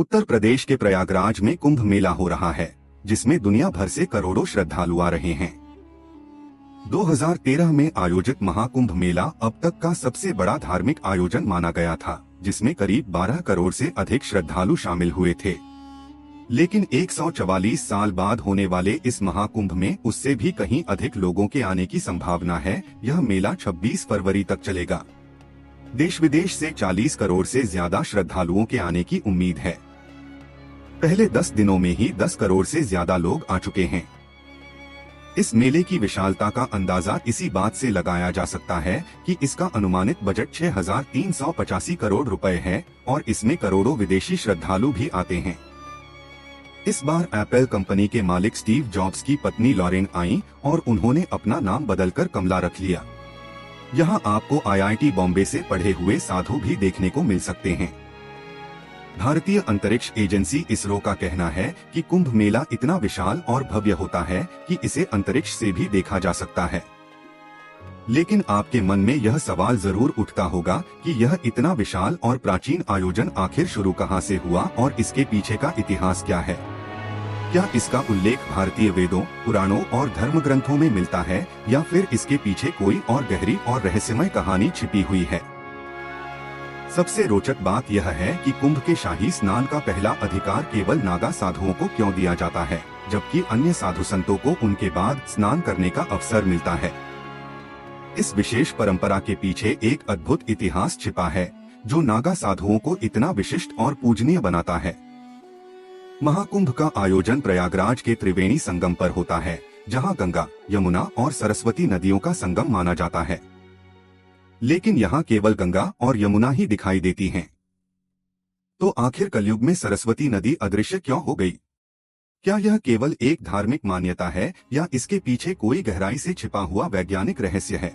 उत्तर प्रदेश के प्रयागराज में कुंभ मेला हो रहा है, जिसमें दुनिया भर से करोड़ों श्रद्धालु आ रहे हैं। 2013 में आयोजित महाकुंभ मेला अब तक का सबसे बड़ा धार्मिक आयोजन माना गया था, जिसमें करीब 12 करोड़ से अधिक श्रद्धालु शामिल हुए थे। लेकिन 144 साल बाद होने वाले इस महाकुंभ में उससे भी कहीं अधिक लोगों के आने की संभावना है। यह मेला 26 फरवरी तक चलेगा। देश विदेश से 40 करोड़ से ज्यादा श्रद्धालुओं के आने की उम्मीद है। पहले 10 दिनों में ही 10 करोड़ से ज्यादा लोग आ चुके हैं। इस मेले की विशालता का अंदाजा इसी बात से लगाया जा सकता है कि इसका अनुमानित बजट 6,385 करोड़ रुपए है और इसमें करोड़ों विदेशी श्रद्धालु भी आते हैं। इस बार एप्पल कंपनी के मालिक स्टीव जॉब्स की पत्नी लॉरेन आई और उन्होंने अपना नाम बदलकर कमला रख लिया। यहाँ आपको IIT बॉम्बे से पढ़े हुए साधु भी देखने को मिल सकते हैं। भारतीय अंतरिक्ष एजेंसी इसरो का कहना है कि कुंभ मेला इतना विशाल और भव्य होता है कि इसे अंतरिक्ष से भी देखा जा सकता है। लेकिन आपके मन में यह सवाल जरूर उठता होगा कि यह इतना विशाल और प्राचीन आयोजन आखिर शुरू कहां से हुआ और इसके पीछे का इतिहास क्या है। क्या इसका उल्लेख भारतीय वेदों, पुराणों और धर्म ग्रंथों में मिलता है या फिर इसके पीछे कोई और गहरी और रहस्यमय कहानी छिपी हुई है। सबसे रोचक बात यह है कि कुंभ के शाही स्नान का पहला अधिकार केवल नागा साधुओं को क्यों दिया जाता है, जबकि अन्य साधु संतों को उनके बाद स्नान करने का अवसर मिलता है। इस विशेष परंपरा के पीछे एक अद्भुत इतिहास छिपा है, जो नागा साधुओं को इतना विशिष्ट और पूजनीय बनाता है। महाकुंभ का आयोजन प्रयागराज के त्रिवेणी संगम पर होता है, जहां गंगा, यमुना और सरस्वती नदियों का संगम माना जाता है। लेकिन यहाँ केवल गंगा और यमुना ही दिखाई देती हैं। तो आखिर कलयुग में सरस्वती नदी अदृश्य क्यों हो गई? क्या यह केवल एक धार्मिक मान्यता है या इसके पीछे कोई गहराई से छिपा हुआ वैज्ञानिक रहस्य है?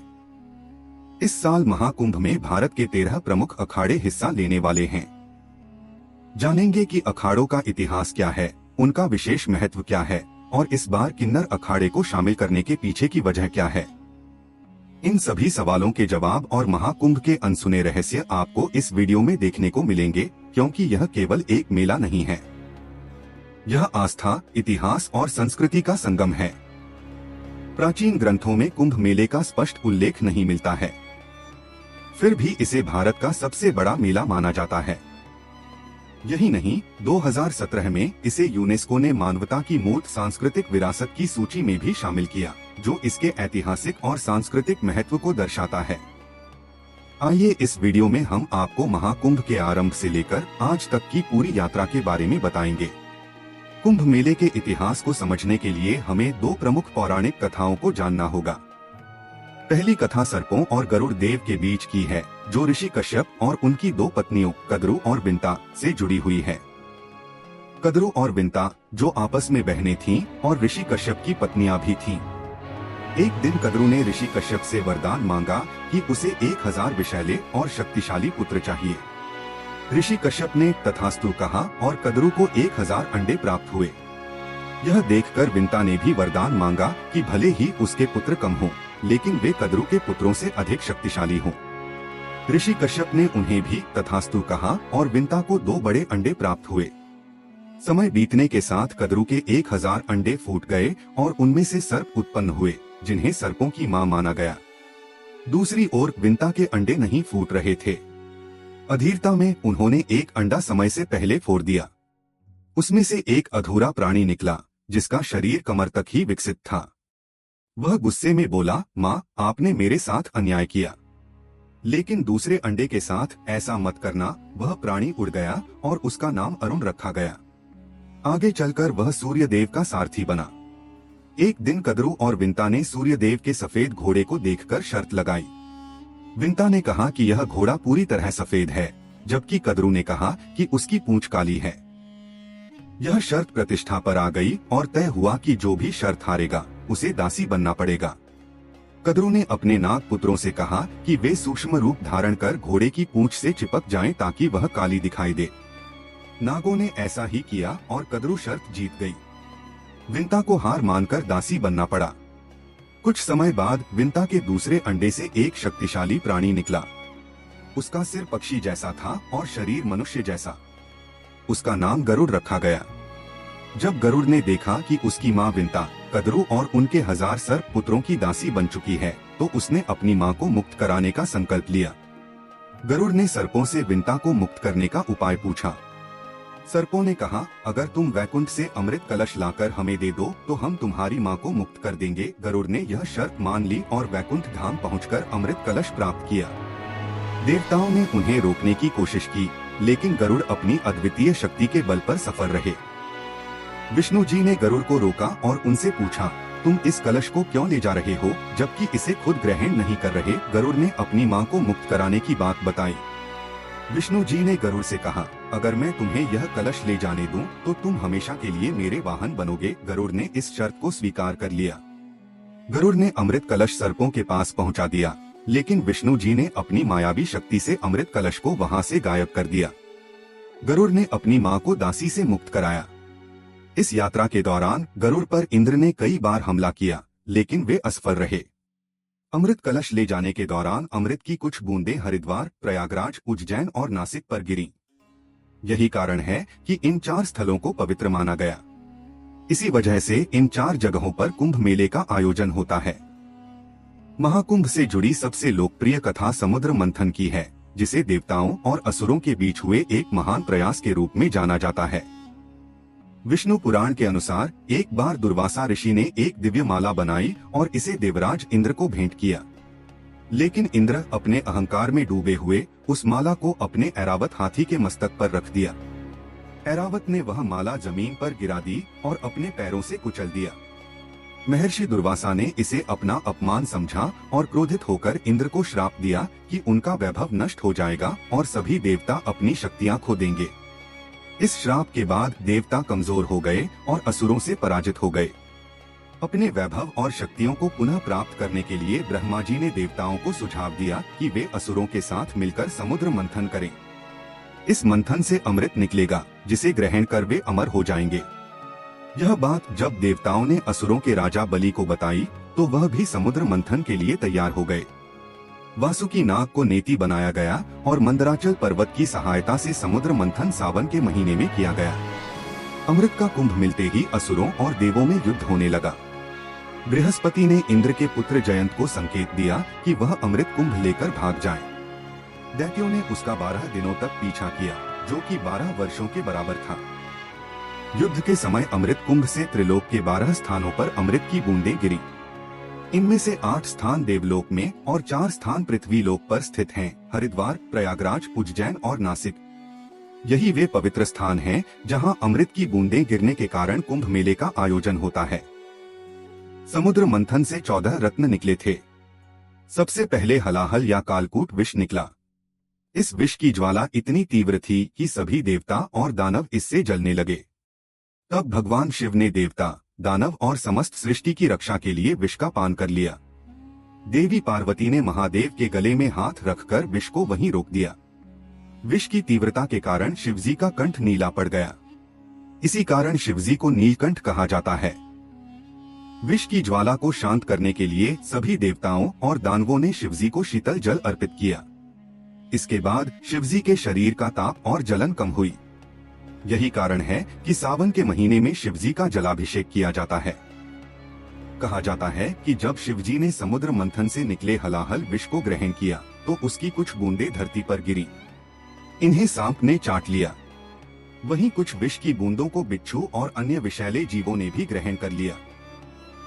इस साल महाकुंभ में भारत के 13 प्रमुख अखाड़े हिस्सा लेने वाले हैं। जानेंगे कि अखाड़ों का इतिहास क्या है, उनका विशेष महत्व क्या है और इस बार किन्नर अखाड़े को शामिल करने के पीछे की वजह क्या है। इन सभी सवालों के जवाब और महाकुंभ के अनसुने रहस्य आपको इस वीडियो में देखने को मिलेंगे, क्योंकि यह केवल एक मेला नहीं है। यह आस्था, इतिहास और संस्कृति का संगम है। प्राचीन ग्रंथों में कुंभ मेले का स्पष्ट उल्लेख नहीं मिलता है, फिर भी इसे भारत का सबसे बड़ा मेला माना जाता है। यही नहीं, 2017 में इसे यूनेस्को ने मानवता की मूर्त सांस्कृतिक विरासत की सूची में भी शामिल किया, जो इसके ऐतिहासिक और सांस्कृतिक महत्व को दर्शाता है। आइए इस वीडियो में हम आपको महाकुंभ के आरंभ से लेकर आज तक की पूरी यात्रा के बारे में बताएंगे। कुंभ मेले के इतिहास को समझने के लिए हमें 2 प्रमुख पौराणिक कथाओं को जानना होगा। पहली कथा सर्पों और गरुड़ देव के बीच की है, जो ऋषि कश्यप और उनकी 2 पत्नियों कद्रु और विंता से जुड़ी हुई है। कद्रु और विंता जो आपस में बहनें थीं और ऋषि कश्यप की पत्नियां भी थीं। एक दिन कद्रु ने ऋषि कश्यप से वरदान मांगा कि उसे 1000 विषैले और शक्तिशाली पुत्र चाहिए। ऋषि कश्यप ने तथास्तु कहा और कद्रु को 1000 अंडे प्राप्त हुए। यह देखकर विंता ने भी वरदान मांगा कि भले ही उसके पुत्र कम हों, लेकिन वे कद्रु के पुत्रों से अधिक शक्तिशाली हों। ऋषि कश्यप ने उन्हें भी तथास्तु कहा और विंता को 2 बड़े अंडे प्राप्त हुए। समय बीतने के साथ कद्रु के 1000 अंडे फूट गए और उनमें से सर्प उत्पन्न हुए, जिन्हें सर्पों की मां माना गया। दूसरी ओर विंता के अंडे नहीं फूट रहे थे। अधीरता में उन्होंने एक अंडा समय से पहले फोड़ दिया। उसमें से एक अधूरा प्राणी निकला, जिसका शरीर कमर तक ही विकसित था। वह गुस्से में बोला, माँ, आपने मेरे साथ अन्याय किया। लेकिन दूसरे अंडे के साथ ऐसा मत करना। वह प्राणी उड़ गया और उसका नाम अरुण रखा गया। आगे चलकर वह सूर्यदेव का सारथी बना। एक दिन कद्रु और विंता ने सूर्यदेव के सफेद घोड़े को देखकर शर्त लगाई। विंता ने कहा कि यह घोड़ा पूरी तरह सफेद है, जबकि कद्रु ने कहा कि उसकी पूंछ काली है। यह शर्त प्रतिष्ठा पर आ गई और तय हुआ कि जो भी शर्त हारेगा उसे दासी बनना पड़ेगा। कद्रु ने अपने नाग पुत्रों से कहा कि वे सूक्ष्म रूप धारण कर घोड़े की पूंछ से चिपक जाएं ताकि वह काली दिखाई दे। नागों ने ऐसा ही किया और कद्रु शर्त जीत गई। विंता को हार मानकर दासी बनना पड़ा। कुछ समय बाद विंता के दूसरे अंडे से एक शक्तिशाली प्राणी निकला। उसका सिर पक्षी जैसा था और शरीर मनुष्य जैसा। उसका नाम गरुड़ रखा गया। जब गरुड़ ने देखा कि उसकी माँ विंता कद्रू और उनके 1000 सर्प पुत्रों की दासी बन चुकी है, तो उसने अपनी माँ को मुक्त कराने का संकल्प लिया। गरुड़ ने सर्पों से विंता को मुक्त करने का उपाय पूछा। सर्पों ने कहा, अगर तुम वैकुंठ से अमृत कलश लाकर हमें दे दो तो हम तुम्हारी माँ को मुक्त कर देंगे। गरुड़ ने यह शर्त मान ली और वैकुंठ धाम पहुंचकर अमृत कलश प्राप्त किया। देवताओं ने उन्हें रोकने की कोशिश की, लेकिन गरुड़ अपनी अद्वितीय शक्ति के बल पर सफल रहे। विष्णु जी ने गरुड़ को रोका और उनसे पूछा, तुम इस कलश को क्यों ले जा रहे हो, जबकि इसे खुद ग्रहण नहीं कर रहे। गरुड़ ने अपनी माँ को मुक्त कराने की बात बताई। विष्णु जी ने गरुड़ से कहा, अगर मैं तुम्हें यह कलश ले जाने दूं, तो तुम हमेशा के लिए मेरे वाहन बनोगे। गरुड़ ने इस शर्त को स्वीकार कर लिया। गरुड़ ने अमृत कलश सर्पों के पास पहुंचा दिया, लेकिन विष्णु जी ने अपनी मायावी शक्ति से अमृत कलश को वहां से गायब कर दिया। गरुड़ ने अपनी माँ को दासी से मुक्त कराया। इस यात्रा के दौरान गरुड़ पर इंद्र ने कई बार हमला किया, लेकिन वे असफल रहे। अमृत कलश ले जाने के दौरान अमृत की कुछ बूंदें हरिद्वार, प्रयागराज, उज्जैन और नासिक पर गिरी। यही कारण है कि इन 4 स्थलों को पवित्र माना गया। इसी वजह से इन 4 जगहों पर कुंभ मेले का आयोजन होता है। महाकुंभ से जुड़ी सबसे लोकप्रिय कथा समुद्र मंथन की है, जिसे देवताओं और असुरों के बीच हुए एक महान प्रयास के रूप में जाना जाता है। विष्णु पुराण के अनुसार एक बार दुर्वासा ऋषि ने एक दिव्य माला बनाई और इसे देवराज इंद्र को भेंट किया, लेकिन इंद्र अपने अहंकार में डूबे हुए उस माला को अपने ऐरावत हाथी के मस्तक पर रख दिया। ऐरावत ने वह माला जमीन पर गिरा दी और अपने पैरों से कुचल दिया। महर्षि दुर्वासा ने इसे अपना अपमान समझा और क्रोधित होकर इंद्र को श्राप दिया कि उनका वैभव नष्ट हो जाएगा और सभी देवता अपनी शक्तियां खो देंगे। इस श्राप के बाद देवता कमजोर हो गए और असुरों से पराजित हो गए। अपने वैभव और शक्तियों को पुनः प्राप्त करने के लिए ब्रह्मा जी ने देवताओं को सुझाव दिया कि वे असुरों के साथ मिलकर समुद्र मंथन करें। इस मंथन से अमृत निकलेगा, जिसे ग्रहण कर वे अमर हो जाएंगे। यह बात जब देवताओं ने असुरों के राजा बलि को बताई, तो वह भी समुद्र मंथन के लिए तैयार हो गए। वासुकी नाग को नेति बनाया गया और मंदराचल पर्वत की सहायता से समुद्र मंथन सावन के महीने में किया गया। अमृत का कुंभ मिलते ही असुरों और देवों में युद्ध होने लगा। बृहस्पति ने इंद्र के पुत्र जयंत को संकेत दिया कि वह अमृत कुंभ लेकर भाग जाए। दैत्यों ने उसका 12 दिनों तक पीछा किया, जो कि 12 वर्षों के बराबर था। युद्ध के समय अमृत कुंभ से त्रिलोक के 12 स्थानों पर अमृत की बूंदें गिरी। इनमें से 8 स्थान देवलोक में और 4 स्थान पृथ्वी लोक पर स्थित हैं, हरिद्वार, प्रयागराज, उज्जैन और नासिक। यही वे पवित्र स्थान हैं जहां अमृत की बूंदें गिरने के कारण कुंभ मेले का आयोजन होता है। समुद्र मंथन से 14 रत्न निकले थे। सबसे पहले हलाहल या कालकूट विष निकला। इस विष की ज्वाला इतनी तीव्र थी कि सभी देवता और दानव इससे जलने लगे। तब भगवान शिव ने देवता, दानव और समस्त सृष्टि की रक्षा के लिए विष का पान कर लिया। देवी पार्वती ने महादेव के गले में हाथ रखकर विष को वहीं रोक दिया। विष की तीव्रता के कारण शिवजी का कंठ नीला पड़ गया। इसी कारण शिवजी को नीलकंठ कहा जाता है। विष की ज्वाला को शांत करने के लिए सभी देवताओं और दानवों ने शिवजी को शीतल जल अर्पित किया। इसके बाद शिवजी के शरीर का ताप और जलन कम हुई। यही कारण है कि सावन के महीने में शिवजी का जलाभिषेक किया जाता है। कहा जाता है कि जब शिवजी ने समुद्र मंथन से निकले हलाहल विष को ग्रहण किया, तो उसकी कुछ बूंदें धरती पर गिरी। इन्हें सांप ने चाट लिया। वहीं कुछ विष की बूंदों को बिच्छू और अन्य विषैले जीवों ने भी ग्रहण कर लिया।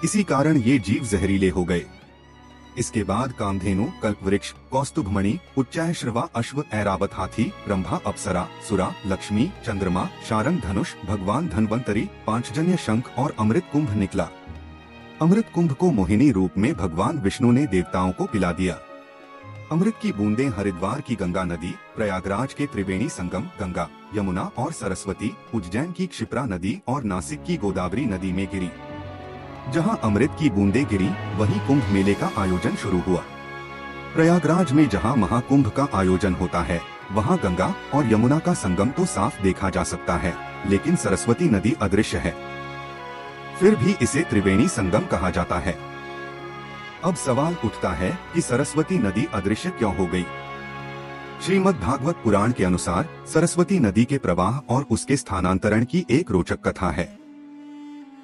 इसी कारण ये जीव जहरीले हो गए। इसके बाद कामधेनु, कल्पवृक्ष, कौस्तुभमणि, उच्चाश्रवा, अश्व, ऐरावत हाथी, रंभा, अप्सरा, सुरा, लक्ष्मी, चंद्रमा, शारंग धनुष, भगवान धन्वंतरी, पांचजन्य शंख और अमृत कुंभ निकला। अमृत कुंभ को मोहिनी रूप में भगवान विष्णु ने देवताओं को पिला दिया। अमृत की बूंदें हरिद्वार की गंगा नदी, प्रयागराज के त्रिवेणी संगम गंगा, यमुना और सरस्वती, उज्जैन की क्षिप्रा नदी और नासिक की गोदावरी नदी में गिरी। जहां अमृत की बूंदें गिरी, वहीं कुंभ मेले का आयोजन शुरू हुआ। प्रयागराज में जहां महाकुंभ का आयोजन होता है, वहां गंगा और यमुना का संगम तो साफ देखा जा सकता है, लेकिन सरस्वती नदी अदृश्य है। फिर भी इसे त्रिवेणी संगम कहा जाता है। अब सवाल उठता है कि सरस्वती नदी अदृश्य क्यों हो गई? श्रीमद् भागवत पुराण के अनुसार सरस्वती नदी के प्रवाह और उसके स्थानांतरण की एक रोचक कथा है।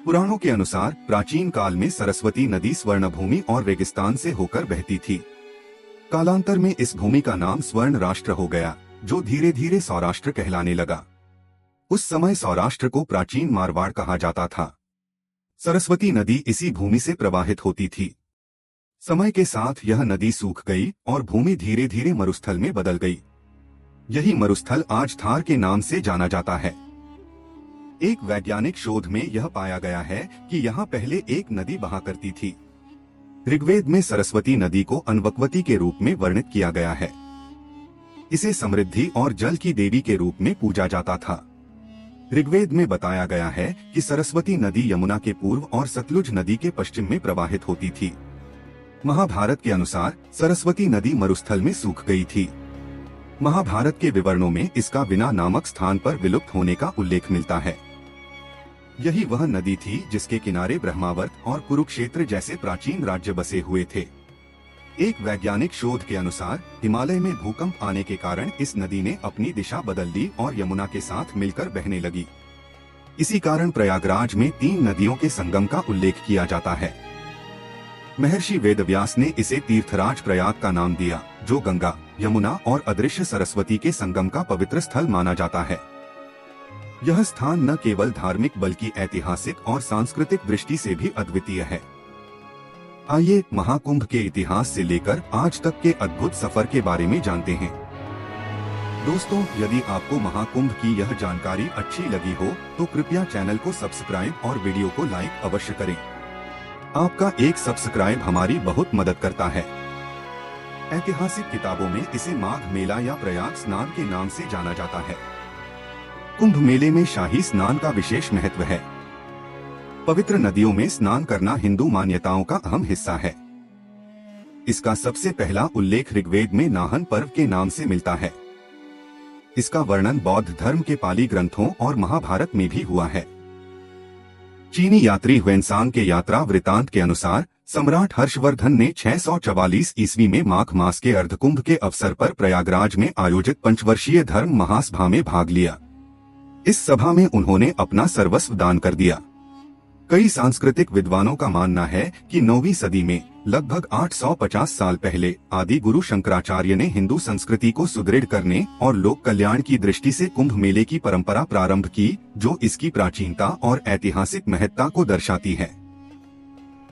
पुराणों के अनुसार प्राचीन काल में सरस्वती नदी स्वर्णभूमि और रेगिस्तान से होकर बहती थी। कालांतर में इस भूमि का नाम स्वर्ण राष्ट्र हो गया, जो धीरे धीरे सौराष्ट्र कहलाने लगा। उस समय सौराष्ट्र को प्राचीन मारवाड़ कहा जाता था। सरस्वती नदी इसी भूमि से प्रवाहित होती थी। समय के साथ यह नदी सूख गई और भूमि धीरे धीरे मरुस्थल में बदल गई। यही मरुस्थल आज थार के नाम से जाना जाता है। एक वैज्ञानिक शोध में यह पाया गया है कि यहाँ पहले एक नदी बहा करती थी। ऋग्वेद में सरस्वती नदी को अन्वक्वती के रूप में वर्णित किया गया है। इसे समृद्धि और जल की देवी के रूप में पूजा जाता था। ऋग्वेद में बताया गया है कि सरस्वती नदी यमुना के पूर्व और सतलुज नदी के पश्चिम में प्रवाहित होती थी। महाभारत के अनुसार सरस्वती नदी मरुस्थल में सूख गई थी। महाभारत के विवरणों में इसका विना नामक स्थान पर विलुप्त होने का उल्लेख मिलता है। यही वह नदी थी जिसके किनारे ब्रह्मावर्त और कुरुक्षेत्र जैसे प्राचीन राज्य बसे हुए थे। एक वैज्ञानिक शोध के अनुसार हिमालय में भूकंप आने के कारण इस नदी ने अपनी दिशा बदल ली और यमुना के साथ मिलकर बहने लगी। इसी कारण प्रयागराज में 3 नदियों के संगम का उल्लेख किया जाता है। महर्षि वेदव्यास ने इसे तीर्थराज प्रयाग का नाम दिया, जो गंगा, यमुना और अदृश्य सरस्वती के संगम का पवित्र स्थल माना जाता है। यह स्थान न केवल धार्मिक बल्कि ऐतिहासिक और सांस्कृतिक दृष्टि से भी अद्वितीय है। आइए महाकुंभ के इतिहास से लेकर आज तक के अद्भुत सफर के बारे में जानते हैं। दोस्तों, यदि आपको महाकुंभ की यह जानकारी अच्छी लगी हो तो कृपया चैनल को सब्सक्राइब और वीडियो को लाइक अवश्य करें। आपका एक सब्सक्राइब हमारी बहुत मदद करता है। ऐतिहासिक किताबों में इसे माघ मेला या प्रयाग स्नान के नाम से जाना जाता है। कुंभ मेले में शाही स्नान का विशेष महत्व है। पवित्र नदियों में स्नान करना हिंदू मान्यताओं का अहम हिस्सा है। इसका सबसे पहला उल्लेख ऋग्वेद में नाहन पर्व के नाम से मिलता है। इसका वर्णन बौद्ध धर्म के पाली ग्रंथों और महाभारत में भी हुआ है। चीनी यात्री ह्वेनसांग के यात्रा वृतांत के अनुसार सम्राट हर्षवर्धन ने 644 ईस्वी में माघ मास के अर्धकुंभ के अवसर पर प्रयागराज में आयोजित पंचवर्षीय धर्म महासभा में भाग लिया। इस सभा में उन्होंने अपना सर्वस्व दान कर दिया। कई सांस्कृतिक विद्वानों का मानना है कि 9वीं सदी में लगभग 850 साल पहले आदि गुरु शंकराचार्य ने हिंदू संस्कृति को सुदृढ़ करने और लोक कल्याण की दृष्टि से कुंभ मेले की परंपरा प्रारंभ की, जो इसकी प्राचीनता और ऐतिहासिक महत्ता को दर्शाती है।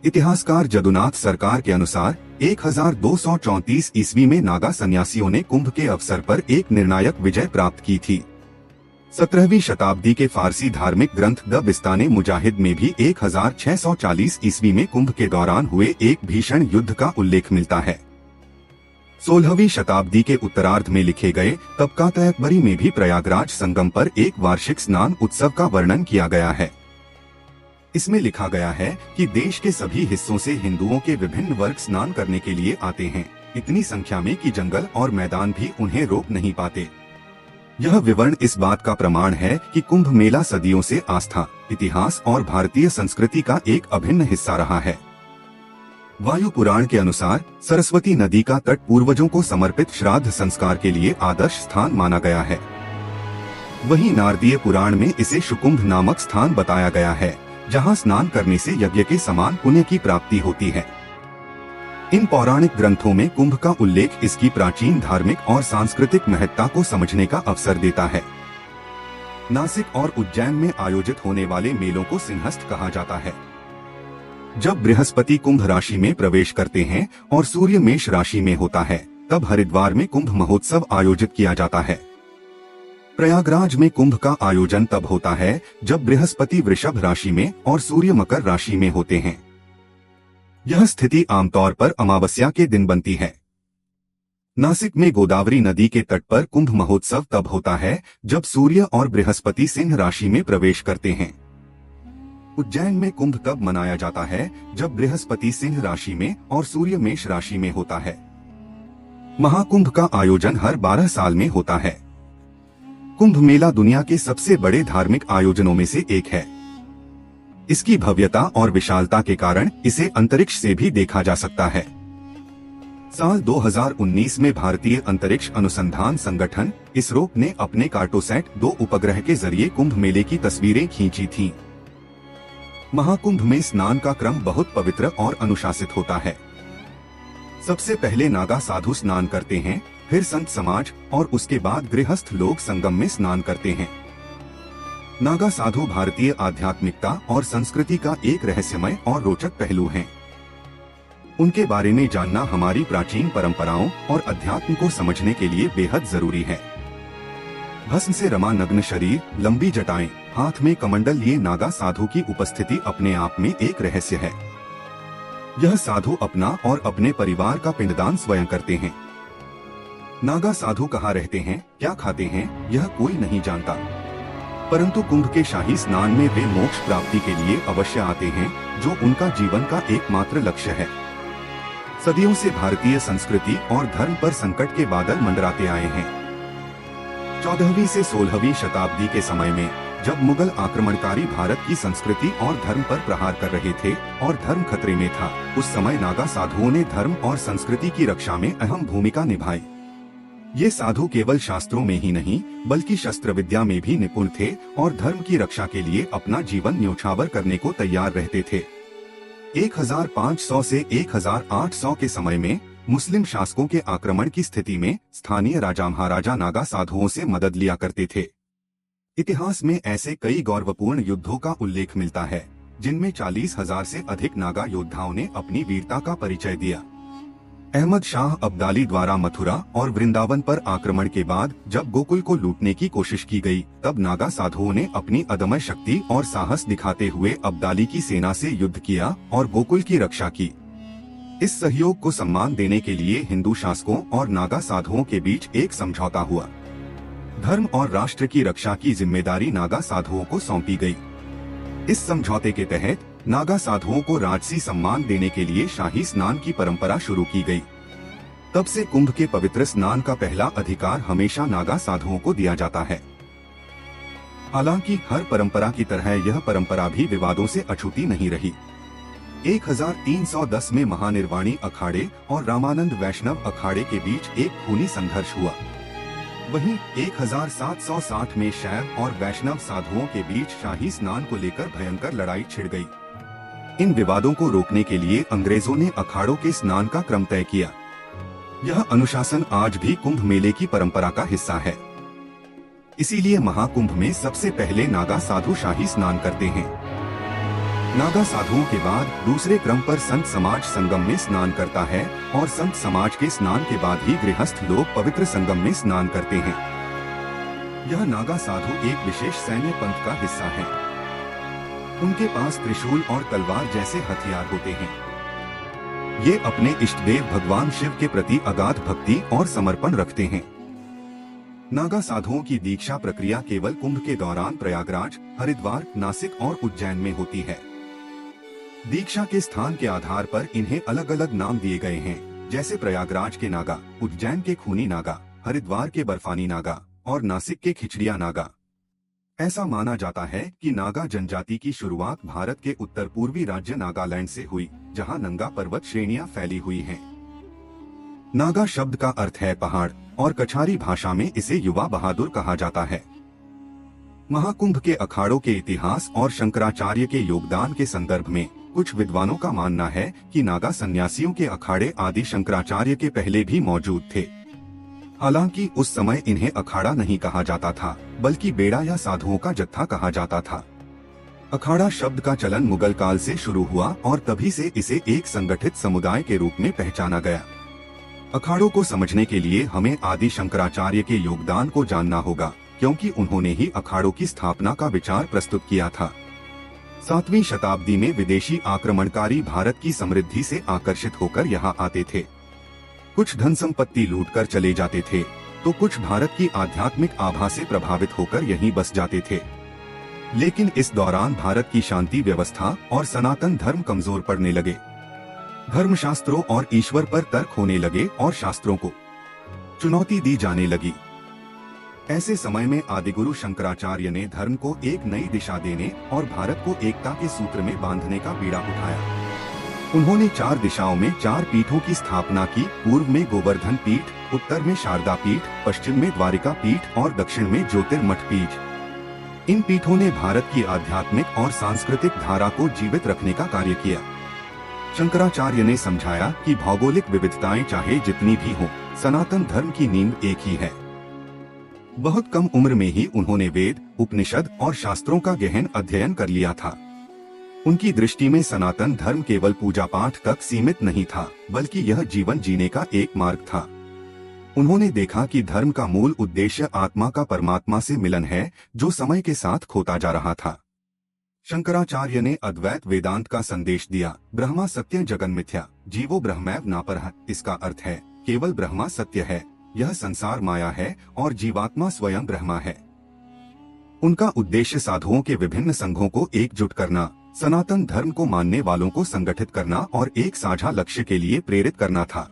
इतिहासकार जदुनाथ सरकार के अनुसार 1234 ईस्वी में नागा सन्यासियों ने कुंभ के अवसर पर एक निर्णायक विजय प्राप्त की थी। 17वीं शताब्दी के फारसी धार्मिक ग्रंथ द बिस्ताने मुजाहिद में भी 1640 ईस्वी में कुंभ के दौरान हुए एक भीषण युद्ध का उल्लेख मिलता है। 16वीं शताब्दी के उत्तरार्ध में लिखे गए तबकात-ए-अकबरी में भी प्रयागराज संगम पर एक वार्षिक स्नान उत्सव का वर्णन किया गया है। इसमें लिखा गया है कि देश के सभी हिस्सों से हिंदुओं के विभिन्न वर्ग स्नान करने के लिए आते हैं, इतनी संख्या में कि जंगल और मैदान भी उन्हें रोक नहीं पाते। यह विवरण इस बात का प्रमाण है कि कुंभ मेला सदियों से आस्था, इतिहास और भारतीय संस्कृति का एक अभिन्न हिस्सा रहा है। वायु पुराण के अनुसार सरस्वती नदी का तट पूर्वजों को समर्पित श्राद्ध संस्कार के लिए आदर्श स्थान माना गया है। वहीं नारदीय पुराण में इसे शुकुंभ नामक स्थान बताया गया है, जहां स्नान करने से यज्ञ के समान पुण्य की प्राप्ति होती है। इन पौराणिक ग्रंथों में कुंभ का उल्लेख इसकी प्राचीन धार्मिक और सांस्कृतिक महत्ता को समझने का अवसर देता है। नासिक और उज्जैन में आयोजित होने वाले मेलों को सिंहस्थ कहा जाता है। जब बृहस्पति कुंभ राशि में प्रवेश करते हैं और सूर्य मेष राशि में होता है, तब हरिद्वार में कुंभ महोत्सव आयोजित किया जाता है। प्रयागराज में कुंभ का आयोजन तब होता है जब बृहस्पति वृषभ राशि में और सूर्य मकर राशि में होते हैं। यह स्थिति आमतौर पर अमावस्या के दिन बनती है। नासिक में गोदावरी नदी के तट पर कुंभ महोत्सव तब होता है जब सूर्य और बृहस्पति सिंह राशि में प्रवेश करते हैं। उज्जैन में कुंभ तब मनाया जाता है जब बृहस्पति सिंह राशि में और सूर्य मेष राशि में होता है। महाकुंभ का आयोजन हर 12 साल में होता है। कुंभ मेला दुनिया के सबसे बड़े धार्मिक आयोजनों में से एक है। इसकी भव्यता और विशालता के कारण इसे अंतरिक्ष से भी देखा जा सकता है। साल 2019 में भारतीय अंतरिक्ष अनुसंधान संगठन इसरो ने अपने कार्टोसैट 2 उपग्रह के जरिए कुंभ मेले की तस्वीरें खींची थीं। महाकुंभ में स्नान का क्रम बहुत पवित्र और अनुशासित होता है। सबसे पहले नागा साधु स्नान करते हैं, फिर संत समाज और उसके बाद गृहस्थ लोग संगम में स्नान करते हैं। नागा साधु भारतीय आध्यात्मिकता और संस्कृति का एक रहस्यमय और रोचक पहलू हैं। उनके बारे में जानना हमारी प्राचीन परंपराओं और अध्यात्म को समझने के लिए बेहद जरूरी है। भस्म से रमा नग्न शरीर, लंबी जटाएं, हाथ में कमंडल, ये नागा साधु की उपस्थिति अपने आप में एक रहस्य है। यह साधु अपना और अपने परिवार का पिंडदान स्वयं करते हैं। नागा साधु कहाँ रहते हैं, क्या खाते हैं, यह कोई नहीं जानता, परंतु कुंभ के शाही स्नान में वे मोक्ष प्राप्ति के लिए अवश्य आते हैं, जो उनका जीवन का एकमात्र लक्ष्य है। सदियों से भारतीय संस्कृति और धर्म पर संकट के बादल मंडराते आए हैं। 14वीं से 16वीं शताब्दी के समय में जब मुगल आक्रमणकारी भारत की संस्कृति और धर्म पर प्रहार कर रहे थे और धर्म खतरे में था, उस समय नागा साधुओं ने धर्म और संस्कृति की रक्षा में अहम भूमिका निभाई। ये साधु केवल शास्त्रों में ही नहीं बल्कि शस्त्र विद्या में भी निपुण थे और धर्म की रक्षा के लिए अपना जीवन न्योछावर करने को तैयार रहते थे। 1500 से 1800 के समय में मुस्लिम शासकों के आक्रमण की स्थिति में स्थानीय राजा महाराजा नागा साधुओं से मदद लिया करते थे। इतिहास में ऐसे कई गौरवपूर्ण युद्धों का उल्लेख मिलता है, जिनमें 40,000 से अधिक नागा योद्धाओं ने अपनी वीरता का परिचय दिया। अहमद शाह अब्दाली द्वारा मथुरा और वृंदावन पर आक्रमण के बाद जब गोकुल को लूटने की कोशिश की गई, तब नागा साधुओं ने अपनी अदम्य शक्ति और साहस दिखाते हुए अब्दाली की सेना से युद्ध किया और गोकुल की रक्षा की। इस सहयोग को सम्मान देने के लिए हिंदू शासकों और नागा साधुओं के बीच एक समझौता हुआ। धर्म और राष्ट्र की रक्षा की जिम्मेदारी नागा साधुओं को सौंपी गई। इस समझौते के तहत नागा साधुओं को राजसी सम्मान देने के लिए शाही स्नान की परंपरा शुरू की गई। तब से कुंभ के पवित्र स्नान का पहला अधिकार हमेशा नागा साधुओं को दिया जाता है। हालांकि हर परंपरा की तरह यह परंपरा भी विवादों से अछूती नहीं रही। 1310 में महानिर्वाणी अखाड़े और रामानंद वैष्णव अखाड़े के बीच एक खूनी संघर्ष हुआ। वहीं 1760 में शैव और वैष्णव साधुओं के बीच शाही स्नान को लेकर भयंकर लड़ाई छिड़ गई। इन विवादों को रोकने के लिए अंग्रेजों ने अखाड़ों के स्नान का क्रम तय किया। यह अनुशासन आज भी कुंभ मेले की परंपरा का हिस्सा है। इसीलिए महाकुंभ में सबसे पहले नागा साधु शाही स्नान करते हैं। नागा साधुओं के बाद दूसरे क्रम पर संत समाज संगम में स्नान करता है और संत समाज के स्नान के बाद ही गृहस्थ लोग पवित्र संगम में स्नान करते हैं। यह नागा साधु एक विशेष सैन्य पंथ का हिस्सा है। उनके पास त्रिशूल और तलवार जैसे हथियार होते हैं। ये अपने इष्टदेव भगवान शिव के प्रति अगाध भक्ति और समर्पण रखते हैं। नागा साधुओं की दीक्षा प्रक्रिया केवल कुंभ के दौरान प्रयागराज, हरिद्वार, नासिक और उज्जैन में होती है। दीक्षा के स्थान के आधार पर इन्हें अलग अलग नाम दिए गए हैं, जैसे प्रयागराज के नागा, उज्जैन के खूनी नागा, हरिद्वार के बर्फानी नागा और नासिक के खिचड़िया नागा। ऐसा माना जाता है कि नागा जनजाति की शुरुआत भारत के उत्तर पूर्वी राज्य नागालैंड से हुई, जहां नंगा पर्वत श्रेणियां फैली हुई हैं। नागा शब्द का अर्थ है पहाड़ और कछारी भाषा में इसे युवा बहादुर कहा जाता है। महाकुंभ के अखाड़ों के इतिहास और शंकराचार्य के योगदान के संदर्भ में कुछ विद्वानों का मानना है कि नागा सन्यासियों के अखाड़े आदि शंकराचार्य के पहले भी मौजूद थे। हालांकि उस समय इन्हें अखाड़ा नहीं कहा जाता था, बल्कि बेड़ा या साधुओं का जत्था कहा जाता था। अखाड़ा शब्द का चलन मुगल काल से शुरू हुआ और तभी से इसे एक संगठित समुदाय के रूप में पहचाना गया। अखाड़ों को समझने के लिए हमें आदि शंकराचार्य के योगदान को जानना होगा, क्योंकि उन्होंने ही अखाड़ों की स्थापना का विचार प्रस्तुत किया था। 7वीं शताब्दी में विदेशी आक्रमणकारी भारत की समृद्धि से आकर्षित होकर यहाँ आते थे। कुछ धन संपत्ति लूटकर चले जाते थे, तो कुछ भारत की आध्यात्मिक आभा से प्रभावित होकर यहीं बस जाते थे। लेकिन इस दौरान भारत की शांति व्यवस्था और सनातन धर्म कमजोर पड़ने लगे। धर्मशास्त्रों और ईश्वर पर तर्क होने लगे और शास्त्रों को चुनौती दी जाने लगी। ऐसे समय में आदिगुरु शंकराचार्य ने धर्म को एक नई दिशा देने और भारत को एकता के सूत्र में बांधने का बीड़ा उठाया। उन्होंने 4 दिशाओं में 4 पीठों की स्थापना की। पूर्व में गोवर्धन पीठ, उत्तर में शारदा पीठ, पश्चिम में द्वारिका पीठ और दक्षिण में ज्योतिर्मठ पीठ। इन पीठों ने भारत की आध्यात्मिक और सांस्कृतिक धारा को जीवित रखने का कार्य किया। शंकराचार्य ने समझाया कि भौगोलिक विविधताएं चाहे जितनी भी हों, सनातन धर्म की नींव एक ही है। बहुत कम उम्र में ही उन्होंने वेद, उपनिषद और शास्त्रों का गहन अध्ययन कर लिया था। उनकी दृष्टि में सनातन धर्म केवल पूजा पाठ तक सीमित नहीं था, बल्कि यह जीवन जीने का एक मार्ग था। उन्होंने देखा कि धर्म का मूल उद्देश्य आत्मा का परमात्मा से मिलन है, जो समय के साथ खोता जा रहा था। शंकराचार्य ने अद्वैत वेदांत का संदेश दिया। ब्रह्मा सत्य जगन मिथ्या, जीवो ब्रह्मैव नापरः। इसका अर्थ है केवल ब्रह्मा सत्य है, यह संसार माया है और जीवात्मा स्वयं ब्रह्मा है। उनका उद्देश्य साधुओं के विभिन्न संघों को एकजुट करना, सनातन धर्म को मानने वालों को संगठित करना और एक साझा लक्ष्य के लिए प्रेरित करना था।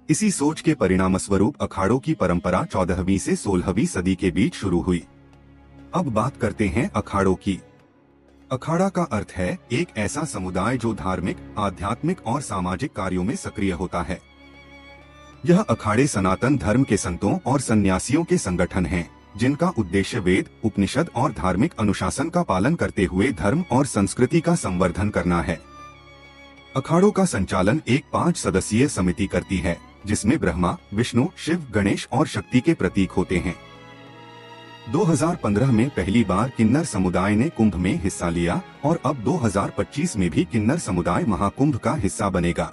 इसी सोच के परिणामस्वरूप अखाड़ों की परंपरा 14वीं से 16वीं सदी के बीच शुरू हुई। अब बात करते हैं अखाड़ों की। अखाड़ा का अर्थ है एक ऐसा समुदाय जो धार्मिक, आध्यात्मिक और सामाजिक कार्यों में सक्रिय होता है। यह अखाड़े सनातन धर्म के संतों और सन्यासियों के संगठन हैं, जिनका उद्देश्य वेद, उपनिषद और धार्मिक अनुशासन का पालन करते हुए धर्म और संस्कृति का संवर्धन करना है। अखाड़ों का संचालन एक 5 सदस्यीय समिति करती है, जिसमें ब्रह्मा, विष्णु, शिव, गणेश और शक्ति के प्रतीक होते हैं। 2015 में पहली बार किन्नर समुदाय ने कुंभ में हिस्सा लिया और अब 2025 में भी किन्नर समुदाय महाकुंभ का हिस्सा बनेगा।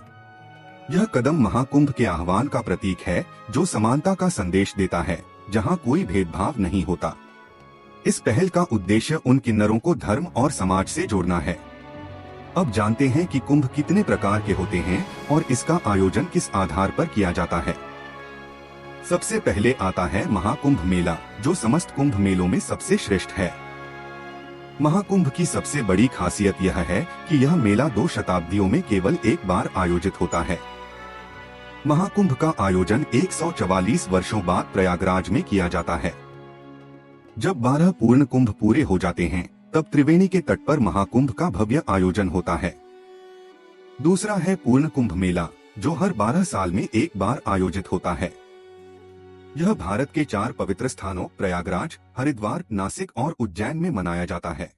यह कदम महाकुंभ के आह्वान का प्रतीक है, जो समानता का संदेश देता है, जहां कोई भेदभाव नहीं होता। इस पहल का उद्देश्य उन किन्नरों को धर्म और समाज से जोड़ना है। अब जानते हैं कि कुंभ कितने प्रकार के होते हैं और इसका आयोजन किस आधार पर किया जाता है। सबसे पहले आता है महाकुंभ मेला, जो समस्त कुंभ मेलों में सबसे श्रेष्ठ है। महाकुंभ की सबसे बड़ी खासियत यह है कि यह मेला 2 शताब्दियों में केवल एक बार आयोजित होता है। महाकुंभ का आयोजन 144 वर्षों बाद प्रयागराज में किया जाता है। जब 12 पूर्ण कुंभ पूरे हो जाते हैं, तब त्रिवेणी के तट पर महाकुंभ का भव्य आयोजन होता है। दूसरा है पूर्ण कुंभ मेला, जो हर 12 साल में एक बार आयोजित होता है। यह भारत के 4 पवित्र स्थानों प्रयागराज, हरिद्वार, नासिक और उज्जैन में मनाया जाता है।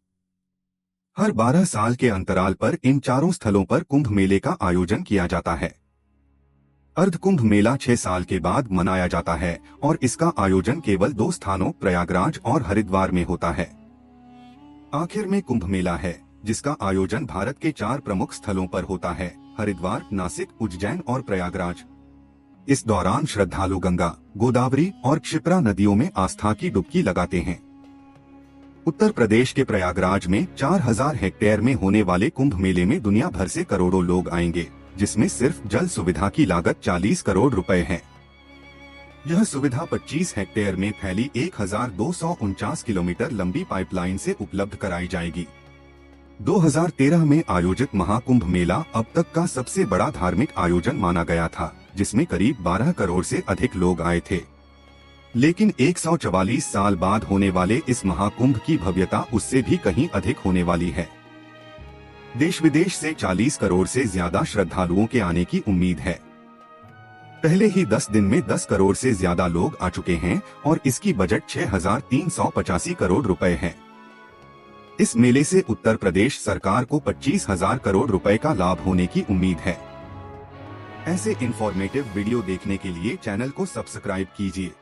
हर 12 साल के अंतराल पर इन चारों स्थलों पर कुंभ मेले का आयोजन किया जाता है। अर्ध कुंभ मेला 6 साल के बाद मनाया जाता है और इसका आयोजन केवल 2 स्थानों प्रयागराज और हरिद्वार में होता है। आखिर में कुंभ मेला है, जिसका आयोजन भारत के 4 प्रमुख स्थलों पर होता है: हरिद्वार, नासिक, उज्जैन और प्रयागराज। इस दौरान श्रद्धालु गंगा, गोदावरी और क्षिप्रा नदियों में आस्था की डुबकी लगाते हैं। उत्तर प्रदेश के प्रयागराज में 4000 हेक्टेयर में होने वाले कुंभ मेले में दुनिया भर से करोड़ों लोग आएंगे, जिसमें सिर्फ जल सुविधा की लागत 40 करोड़ रुपए है। यह सुविधा 25 हेक्टेयर में फैली 1249 किलोमीटर लंबी पाइपलाइन से उपलब्ध कराई जाएगी। 2013 में आयोजित महाकुंभ मेला अब तक का सबसे बड़ा धार्मिक आयोजन माना गया था, जिसमें करीब 12 करोड़ से अधिक लोग आए थे। लेकिन 144 साल बाद होने वाले इस महाकुंभ की भव्यता उससे भी कहीं अधिक होने वाली है। देश विदेश से 40 करोड़ से ज्यादा श्रद्धालुओं के आने की उम्मीद है। पहले ही 10 दिन में 10 करोड़ से ज्यादा लोग आ चुके हैं और इसकी बजट 6385 करोड़ रुपए है। इस मेले से उत्तर प्रदेश सरकार को 25,000 करोड़ रुपए का लाभ होने की उम्मीद है। ऐसे इंफॉर्मेटिव वीडियो देखने के लिए चैनल को सब्सक्राइब कीजिए।